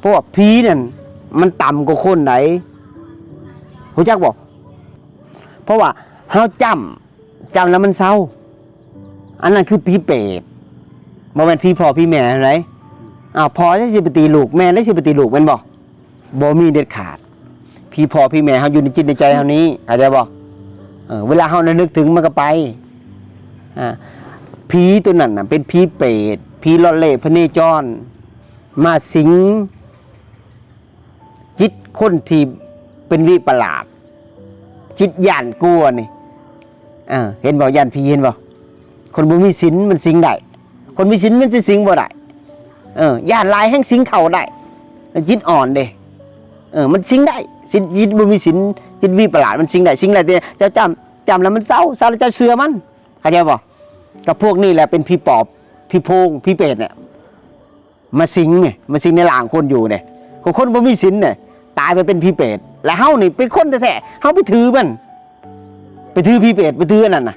เพราะว่าผีนั่นมันต่ำกว่าคนไหนรู้จักบอกเพราะว่าเฮาจำแล้วมันเศร้าอันนั้นคือผีเปรตบ่แม่นผีพ่อผีแม่อะไรพ่อได้สิไปตีลูกแม่ได้สิไปตีลูกแม่นบ่มีเด็ดขาดผีพ่อผีแม่เฮาอยู่ในจิตในใจเฮานี้เข้าใจบ่เวลาเฮานึกถึงมันก็ไปผีตัวนั้นน่ะเป็นผีเปรตผีล่อเล่พเนจรมาสิงจิตคนที่เป็นวิปลาสจิตย่านกลัวนี่เห็นบ่ย่านผีเห็นบ่คนบ่มีศีลมันสิงได้คนมีศีลมันจะสิงบ่ได้ย่านลายแห่งสิงเข้าได้จิตอ่อนเด้มันสิงได้จิตบ่มีศีลจิตวิปลาสมันสิงได้สิงได้แต่เจ้าจำแล้วมันเศร้าแล้วเจ้าเชื่อมันเข้าใจบ่กับพวกนี้แหละเป็นผีปอบผีโพงผีเปรตเนี่ยมาสิงในหลางคนอยู่เนี่ยคนบ่มีศีลเนี่ยตายไปเป็นผีเปรตแล้วเฮานี่เป็นคนแท้ๆเฮาไปถือมันไปถือผีเปรตไปถือนั่นน่ะ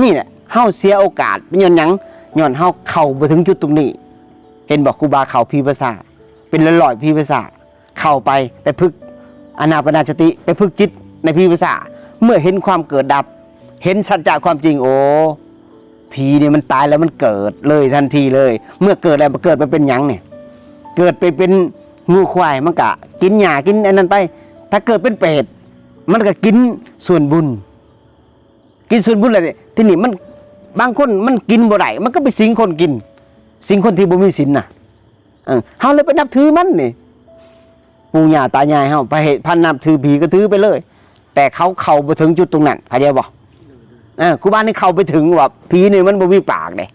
นี่แหละเฮาเสียโอกาสย้อนหยังย้อนเฮาเข้าบ่ถึงจุดตรงนี้เห็นบอกครูบาเข้าผีภาษาเป็นร้อยๆผีภาษาเข้าไปฝึกอานาปานสติไปฝึกจิตในผีภาษาเมื่อเห็นความเกิดดับเห็นสัจจะความจริงโอ้ผีนี่มันตายแล้วมันเกิดเลยทันทีเลยเมื่อเกิดอะไรมาเกิดไปเป็นหยังเนี่ยเกิดไปเป็นงูควายมันก็กินหญ้ากินอันนั้นไปถ้าเกิดเป็นเปรตมันก็กินส่วนบุญอะไรที่นี่มันบางคนมันกินบ่ได้มันก็ไปสิงคนกินสิงคนที่บ่มีศีลน่ะเฮาเลยไปนับถือมันนี่ปู่ย่าตายายเฮาไปพันนับถือผีก็ถือไปเลยแต่เขาเข้าไปถึงจุดตรงนั้นเข้าใจบ่ครูบานี่เข้าไปถึงว่าผีนี่มันบ่มีปากเด้